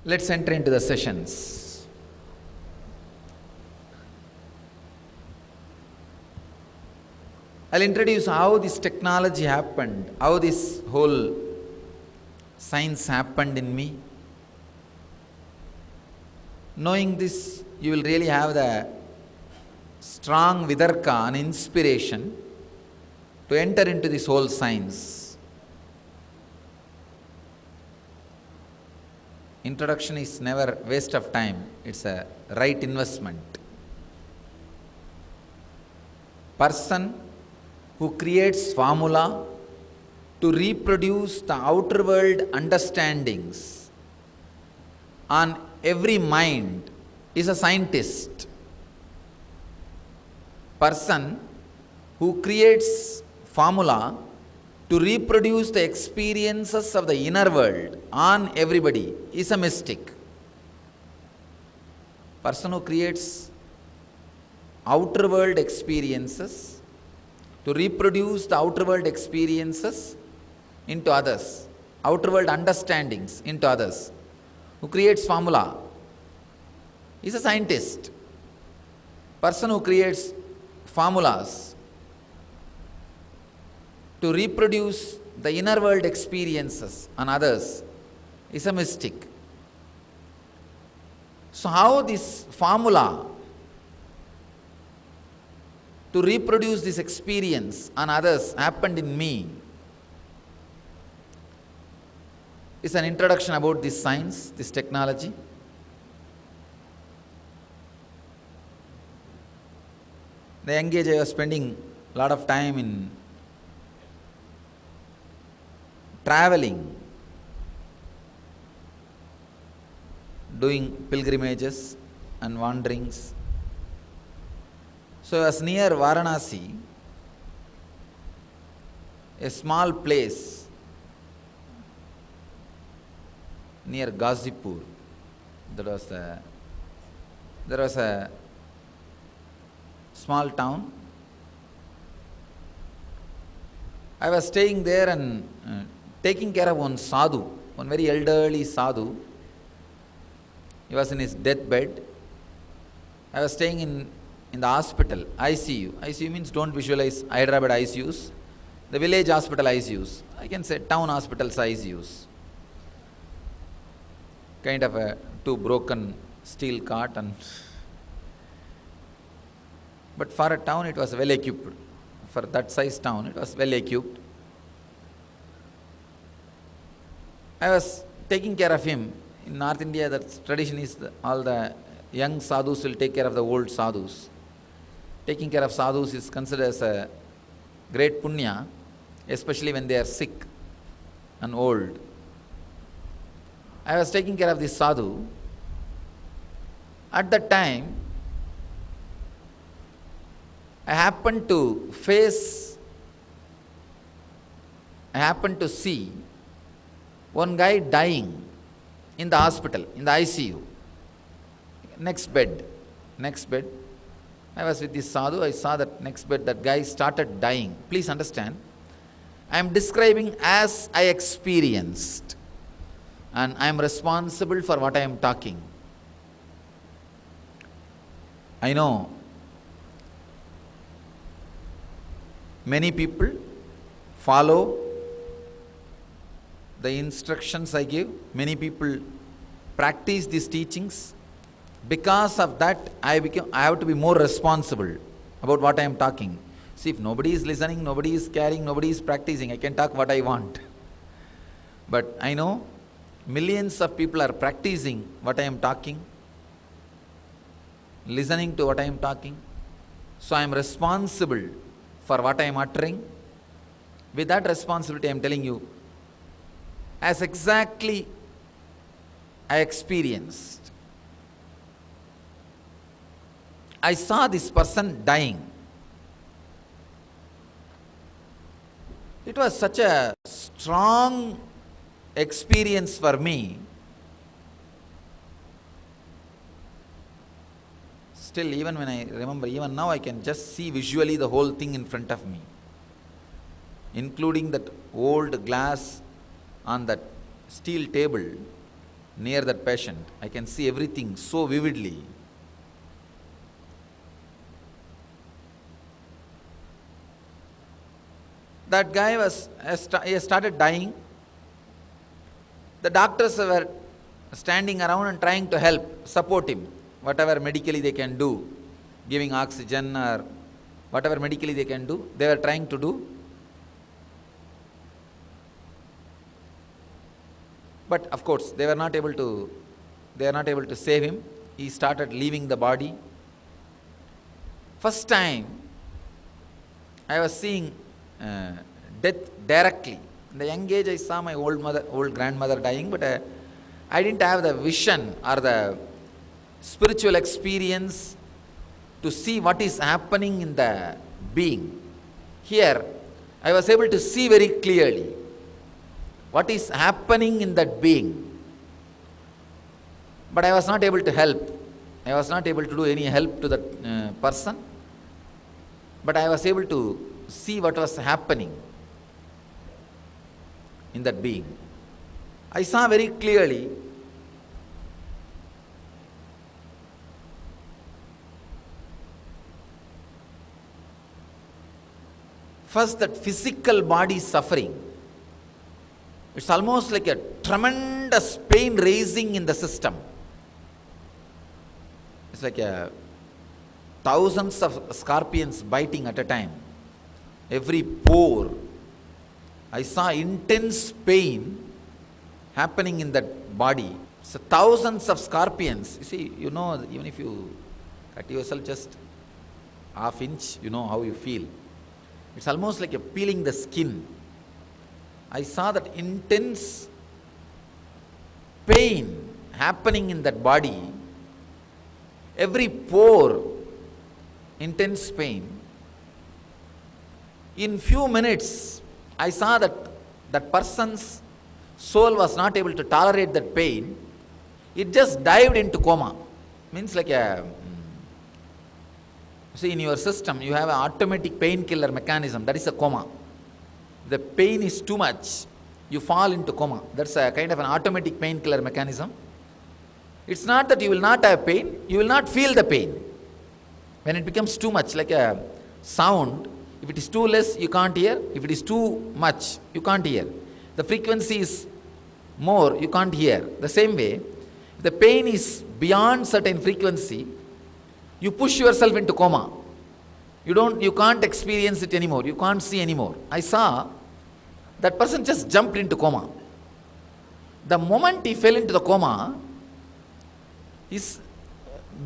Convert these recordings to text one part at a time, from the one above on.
Let's enter into the sessions. I'll introduce how this technology happened, how this whole science happened in me. Knowing this, you will really have the strong vidarka and inspiration to enter into this whole science. Introduction is never waste of time, it's a right investment. Person who creates formula to reproduce the outer world understandings on every mind is a scientist. Person who creates formula to reproduce the experiences of the inner world on everybody is a mystic. Person who creates outer world experiences to reproduce the outer world experiences into others, outer world understandings into others, who creates formula is a scientist. Person who creates formulas to reproduce the inner world experiences on others is a mystic. So how this formula to reproduce this experience on others happened in me is an introduction about this science, this technology. The young age I was spending a lot of time in traveling, doing pilgrimages and wanderings. So I was near Varanasi, a small place near Ghazipur. There was a small town. I was staying there and taking care of one sadhu, one very elderly sadhu. He was in his deathbed. I was staying in the hospital, ICU. ICU means don't visualize Hyderabad ICUs. The village hospital ICUs. I can say town hospitals ICUs. Kind of a two broken steel cart, but for a town it was well equipped. For that size town it was well equipped. I was taking care of him. In North India, the tradition is all the young sadhus will take care of the old sadhus. Taking care of sadhus is considered as a great punya, especially when they are sick and old. I was taking care of this sadhu. At that time, I happened to see one guy dying in the hospital, in the ICU. Next bed. I was with this sadhu, I saw that next bed, that guy started dying. Please understand, I am describing as I experienced, and I am responsible for what I am talking. I know many people follow the instructions I give. Many people practice these teachings. Because of that, I have to be more responsible about what I am talking. See, if nobody is listening, nobody is caring, nobody is practicing, I can talk what I want. But I know millions of people are practicing what I am talking, listening to what I am talking. So I am responsible for what I am uttering. With that responsibility, I am telling you, as exactly I experienced. I saw this person dying. It was such a strong experience for me. Still, even when I remember, even now I can just see visually the whole thing in front of me, including that old glass on that steel table, near that patient. I can see everything so vividly. That guy he started dying. The doctors were standing around and trying to help, support him, whatever medically they can do, giving oxygen or whatever medically they can do, they were trying to do. But of course, they were not able to save him. He started leaving the body. First time I was seeing death directly. In the young age, I saw my old grandmother dying, but I didn't have the vision or the spiritual experience to see what is happening in the being. Here, I was able to see very clearly what is happening in that being. But I was not able to help. I was not able to do any help to that person. But I was able to see what was happening in that being. I saw very clearly first that physical body suffering. It's almost like a tremendous pain raising in the system. It's like thousands of scorpions biting at a time. Every pore. I saw intense pain happening in that body. So thousands of scorpions. You see, even if you cut yourself just half inch, you know how you feel. It's almost like you're peeling the skin. I saw that intense pain happening in that body. Every pore, intense pain. In few minutes, I saw that that person's soul was not able to tolerate that pain. It just dived into coma. Means like see, in your system, you have an automatic painkiller mechanism. That is a coma. The pain is too much, you fall into coma. That's a kind of an automatic painkiller mechanism. It's not that you will not have pain, you will not feel the pain. When it becomes too much, like a sound, if it is too less, you can't hear. If it is too much, you can't hear. The frequency is more, you can't hear. The same way, if the pain is beyond certain frequency, you push yourself into coma. You can't experience it anymore. You can't see anymore. I saw that person just jumped into coma. The moment he fell into the coma, his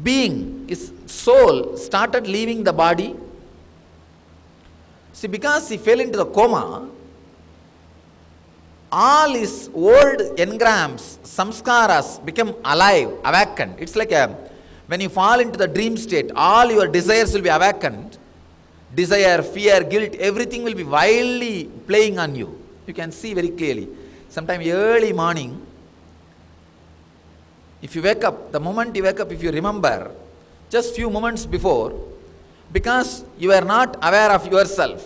being, his soul started leaving the body. See, because he fell into the coma, all his old engrams, samskaras become alive, awakened. It's like when you fall into the dream state, all your desires will be awakened. Desire, fear, guilt, everything will be wildly playing on you. You can see very clearly. Sometime early morning, if you wake up, the moment you wake up, if you remember, just few moments before, because you are not aware of yourself,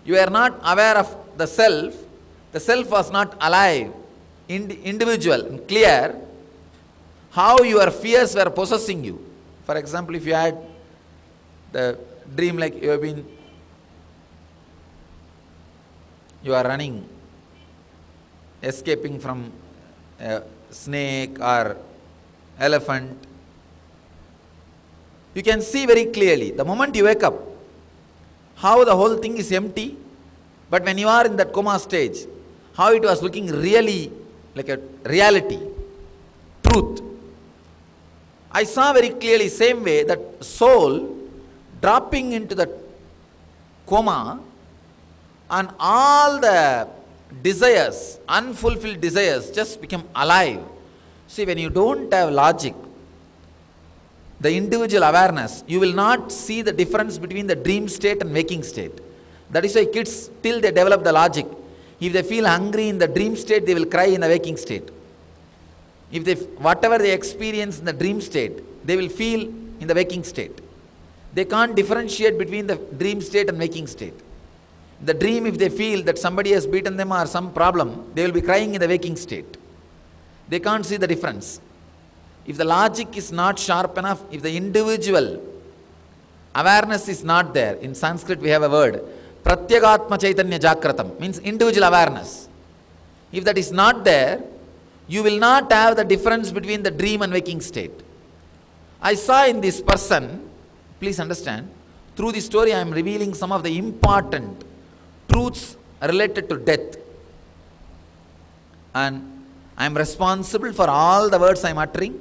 you are not aware of the self was not alive, individual and clear, how your fears were possessing you. For example, if you had the dream like you are running, escaping from a snake or elephant, you can see very clearly, the moment you wake up, how the whole thing is empty, but when you are in that coma stage, how it was looking really like a reality, truth. I saw very clearly, same way, that soul dropping into the coma and all the desires, unfulfilled desires just become alive. See, when you don't have logic, the individual awareness, you will not see the difference between the dream state and waking state. That is why kids, till they develop the logic, if they feel hungry in the dream state, they will cry in the waking state. Whatever they experience in the dream state, they will feel in the waking state. They can't differentiate between the dream state and waking state. The dream, if they feel that somebody has beaten them or some problem, they will be crying in the waking state. They can't see the difference. If the logic is not sharp enough, if the individual awareness is not there, in Sanskrit we have a word, Pratyagatma Chaitanya Jakratam, means individual awareness. If that is not there, you will not have the difference between the dream and waking state. I saw in this person, please understand, through this story I am revealing some of the important truths related to death. And I am responsible for all the words I am uttering.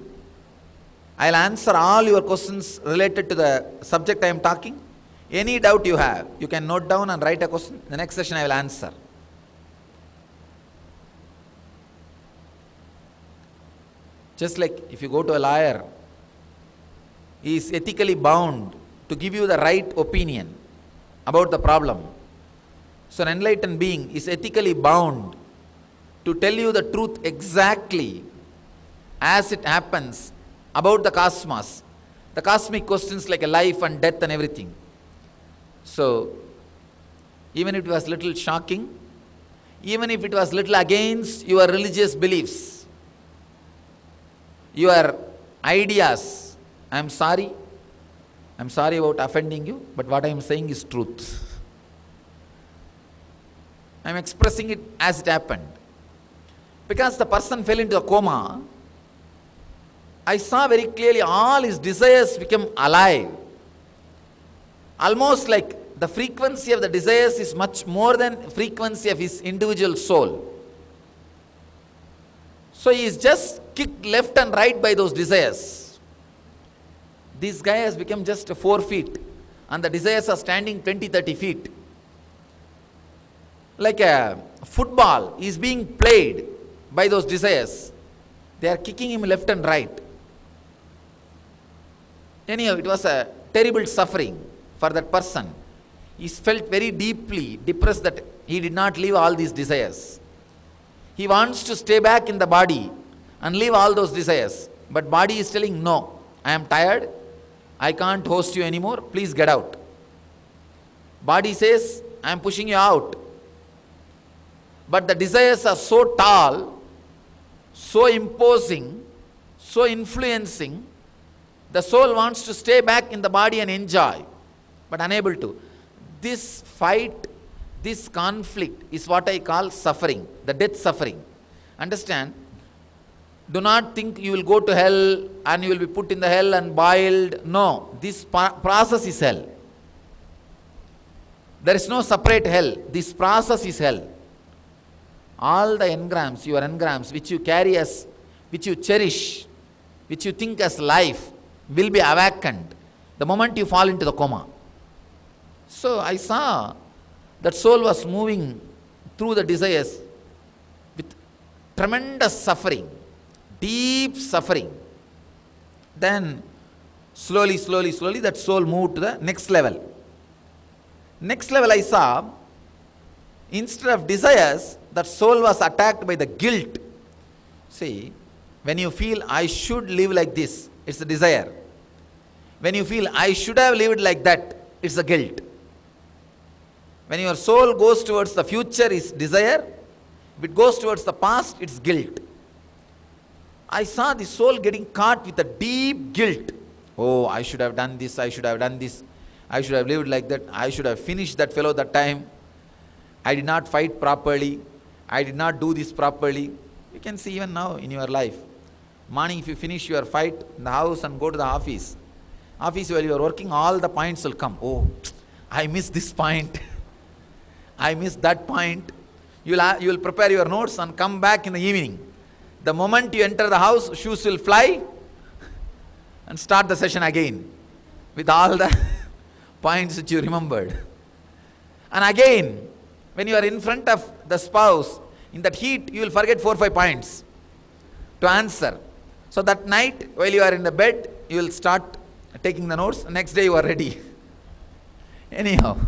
I will answer all your questions related to the subject I am talking. Any doubt you have, you can note down and write a question. The next session I will answer. Just like if you go to a lawyer, he is ethically bound to give you the right opinion about the problem. So an enlightened being is ethically bound to tell you the truth exactly as it happens about the cosmos, the cosmic questions like a life and death and everything. So even if it was little shocking, even if it was little against your religious beliefs, your ideas, I am sorry about offending you, but what I am saying is truth. I am expressing it as it happened. Because the person fell into a coma, I saw very clearly all his desires become alive. Almost like the frequency of the desires is much more than frequency of his individual soul. So he is just kicked left and right by those desires. This guy has become just 4 feet and the desires are standing 20, 30 feet. Like a football is being played by those desires. They are kicking him left and right. Anyhow, it was a terrible suffering for that person. He felt very deeply depressed that he did not leave all these desires. He wants to stay back in the body and leave all those desires. But body is telling, no, I am tired. I can't host you anymore. Please get out. Body says, I am pushing you out. But the desires are so tall, so imposing, so influencing, the soul wants to stay back in the body and enjoy, but unable to. This fight, this conflict is what I call suffering, the death suffering. Understand? Do not think you will go to hell and you will be put in the hell and boiled. No, this process is hell. There is no separate hell. This process is hell. All the engrams, your engrams, which you carry as, which you cherish, which you think as life, will be awakened the moment you fall into the coma. So I saw that soul was moving through the desires with tremendous suffering, deep suffering. Then slowly that soul moved to the next level. Next level I saw, instead of desires, that soul was attacked by the guilt. See, when you feel I should live like this, it's a desire. When you feel I should have lived like that, it's a guilt. When your soul goes towards the future, is desire. If it goes towards the past, it's guilt. I saw the soul getting caught with a deep guilt. Oh, I should have done this, I should have done this, I should have lived like that, I should have finished that fellow that time. I did not fight properly, I did not do this properly. You can see even now in your life. Morning, if you finish your fight in the house and go to the office while you are working, all the points will come. Oh, I missed this point. I missed that point. You will prepare your notes and come back in the evening. The moment you enter the house, shoes will fly and start the session again with all the points that you remembered. And again, when you are in front of the spouse, in that heat, you will forget 4 or 5 points to answer. So that night, while you are in the bed, you will start taking the notes. Next day, you are ready. Anyhow,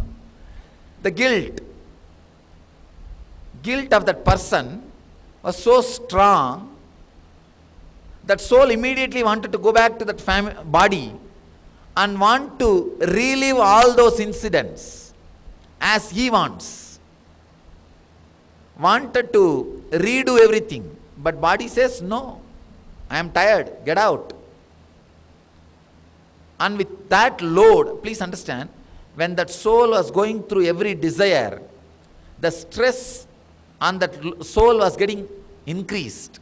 the guilt of that person was so strong that soul immediately wanted to go back to that body and want to relive all those incidents as he wants. Wanted to redo everything. But body says, no, I am tired, get out. And with that load, please understand, when that soul was going through every desire, the stress on that soul was getting increased.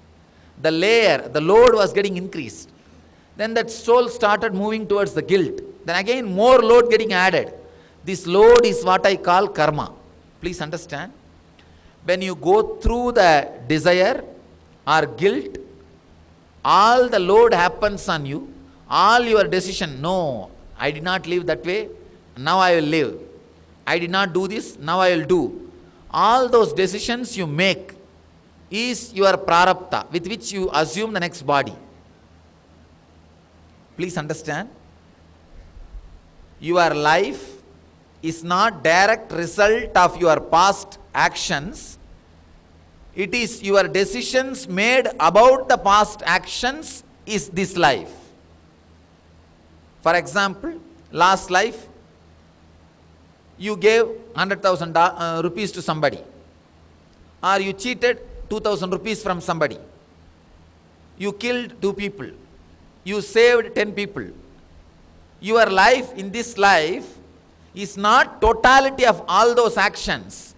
The load was getting increased. Then that soul started moving towards the guilt. Then again more load getting added. This load is what I call karma. Please understand. When you go through the desire or guilt, all the load happens on you. All your decision, no, I did not live that way, now I will live. I did not do this, now I will do. All those decisions you make is your prarabdha, with which you assume the next body. Please understand. Your life is not direct result of your past actions. It is your decisions made about the past actions is this life. For example, last life, you gave 100,000 rupees to somebody, or you cheated 2,000 rupees from somebody. You killed 2 people. You saved 10 people. Your life in this life is not totality of all those actions.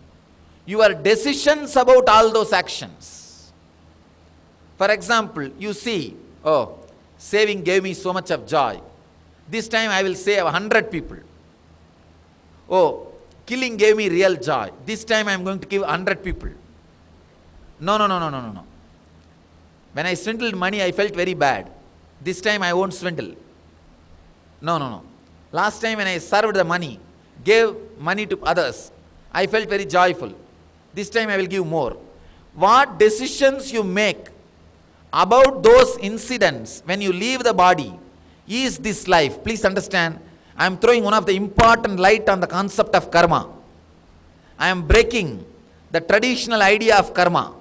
Your decisions about all those actions. For example, you see, oh, saving gave me so much of joy. This time I will save 100 people. Oh, killing gave me real joy. This time I am going to give 100 people. No. When I swindled money, I felt very bad. This time I won't swindle. No. Last time when I served the money, gave money to others, I felt very joyful. This time I will give more. What decisions you make about those incidents when you leave the body is this life. Please understand, I am throwing one of the important light on the concept of karma. I am breaking the traditional idea of karma.